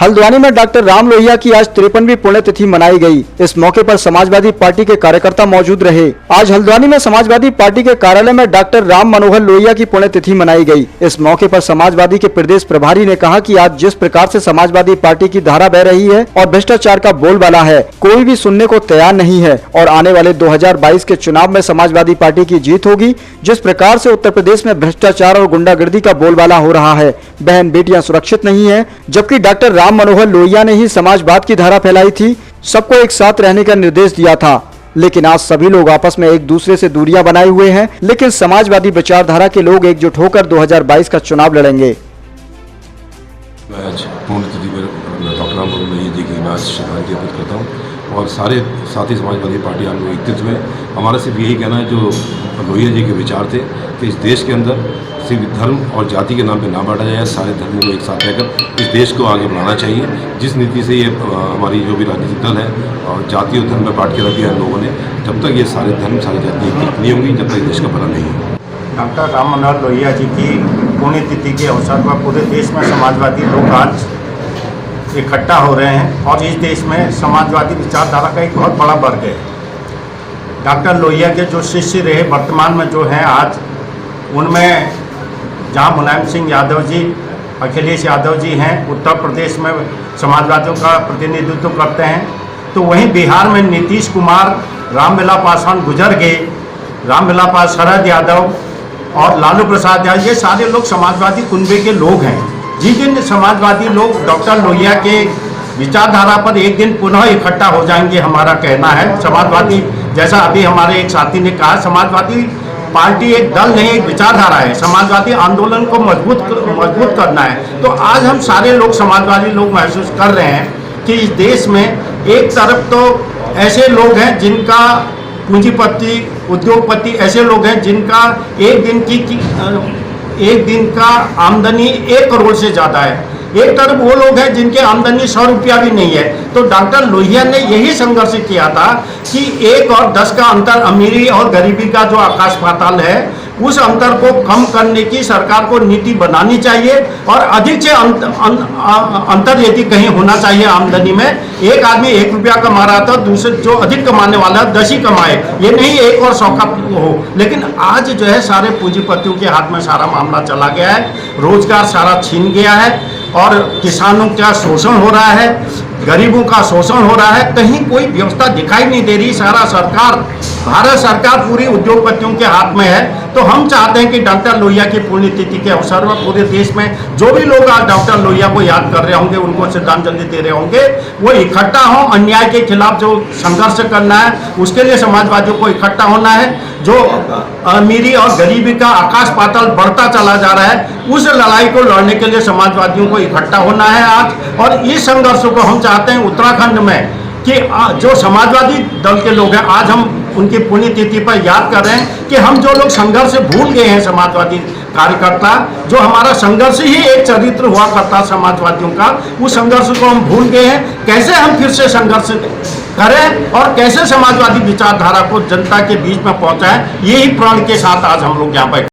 हल्द्वानी में डॉक्टर राम लोहिया की आज 53वीं पुण्यतिथि मनाई गई। इस मौके पर समाजवादी पार्टी के कार्यकर्ता मौजूद रहे। आज हल्द्वानी में समाजवादी पार्टी के कार्यालय में डॉक्टर राम मनोहर लोहिया की पुण्यतिथि मनाई गई। इस मौके पर समाजवादी के प्रदेश प्रभारी ने कहा कि आज जिस प्रकार से समाजवादी पार्टी की धारा बह रही है और भ्रष्टाचार का बोलबाला है, कोई भी सुनने को तैयार नहीं है और आने वाले 2022 के चुनाव में समाजवादी पार्टी की जीत होगी। जिस प्रकार से उत्तर प्रदेश में भ्रष्टाचार और गुंडागर्दी का बोलबाला हो रहा है, बहन बेटियां सुरक्षित नहीं है, जबकि डॉक्टर राम मनोहर लोहिया ने ही समाजवाद की धारा फैलाई थी, सबको एक साथ रहने का निर्देश दिया था। लेकिन आज सभी लोग आपस में एक दूसरे से दूरियां बनाए हुए हैं। लेकिन समाजवादी विचारधारा के लोग एकजुट होकर 2022 का चुनाव लड़ेंगे। मैं आज पुण्यतिथि पर डॉक्टर राम मनोहर लोहिया जी की मैं श्रद्धांजलि अर्पित करता हूँ और सारे साथी समाजवादी पार्टी हम लोग एकत्रित हुए। हमारा सिर्फ यही कहना है, जो लोहिया जी के विचार थे कि इस देश के अंदर सिर्फ धर्म और जाति के नाम पे ना बांटा जाए, सारे धर्मों को एक साथ रहकर इस देश को आगे बढ़ाना चाहिए। जिस नीति से ये हमारी जो भी राजनीतिक दल है और जाति और धर्म में बांट के रख दिया लोगों ने, जब तक ये सारे धर्म सारी जाति एक नहीं होंगी, जब तक देश का भला नहीं होगा। डॉक्टर राम मनोहर लोहिया जी की पुण्यतिथि के अवसर पर पूरे देश में समाजवादी लोग आज इकट्ठा हो रहे हैं और इस देश में समाजवादी विचारधारा का एक बहुत बड़ा वर्ग है। डॉक्टर लोहिया के जो शिष्य रहे वर्तमान में जो हैं आज, उनमें जहां मुलायम सिंह यादव जी, अखिलेश यादव जी हैं, उत्तर प्रदेश में समाजवादियों का प्रतिनिधित्व करते हैं, तो वहीं बिहार में नीतीश कुमार, रामविलास पासवान गुजर गए, रामविलास शरद यादव और लालू प्रसाद यादव, ये सारे लोग समाजवादी कुनबे के लोग हैं। जिस दिन समाजवादी लोग डॉक्टर लोहिया के विचारधारा पर एक दिन पुनः इकट्ठा हो जाएंगे, हमारा कहना है। समाजवादी, जैसा अभी हमारे एक साथी ने कहा, समाजवादी पार्टी एक दल नहीं, एक विचारधारा है। समाजवादी आंदोलन को मजबूत करना है। तो आज हम सारे लोग समाजवादी लोग महसूस कर रहे हैं कि इस देश में एक तरफ तो ऐसे लोग हैं जिनका पूंजीपति, उद्योगपति ऐसे लोग हैं जिनका एक दिन का आमदनी 1 करोड़ से ज़्यादा है। एक तरफ वो लोग हैं जिनके आमदनी 100 रुपया भी नहीं है। तो डॉक्टर लोहिया ने यही संघर्ष किया था कि 1 और 10 का अंतर, अमीरी और गरीबी का जो आकाश पाताल है, उस अंतर को कम करने की सरकार को नीति बनानी चाहिए और अधिक से अंतर यदि कहीं होना चाहिए आमदनी में। एक आदमी 1 रुपया कमा रहा था, दूसरे जो अधिक कमाने वाला 10 ही कमाए, ये नहीं 1 और 100 का हो। लेकिन आज जो है सारे पूंजीपतियों के हाथ में सारा मामला चला गया है, रोजगार सारा छीन गया है और किसानों का शोषण हो रहा है, गरीबों का शोषण हो रहा है। कहीं कोई व्यवस्था दिखाई नहीं दे रही। सारा सरकार, भारत सरकार पूरी उद्योगपतियों के हाथ में है। तो हम चाहते हैं कि डॉक्टर लोहिया की पुण्यतिथि के अवसर पर पूरे देश में जो भी लोग आज डॉक्टर लोहिया को याद कर रहे होंगे, उनको श्रद्धांजलि दे रहे होंगे, वो इकट्ठा हों। अन्याय के खिलाफ जो संघर्ष करना है, उसके लिए समाजवादियों को इकट्ठा होना है। जो अमीरी और गरीबी का आकाश पाताल बढ़ता चला जा रहा है, उस लड़ाई को लड़ने के लिए समाजवादियों को इकट्ठा होना है आज। और इस संघर्ष को हम चाहते हैं उत्तराखंड में कि जो समाजवादी दल के लोग हैं, आज हम उनकी पुण्यतिथि पर याद कर रहे हैं कि हम जो लोग संघर्ष से भूल गए हैं, समाजवादी कार्यकर्ता, जो हमारा संघर्ष ही एक चरित्र हुआ करता समाजवादियों का, उस संघर्ष को हम भूल गए हैं। कैसे हम फिर से संघर्ष करें और कैसे समाजवादी विचारधारा को जनता के बीच में पहुंचाएं, यही प्रण के साथ आज हम लोग यहाँ पर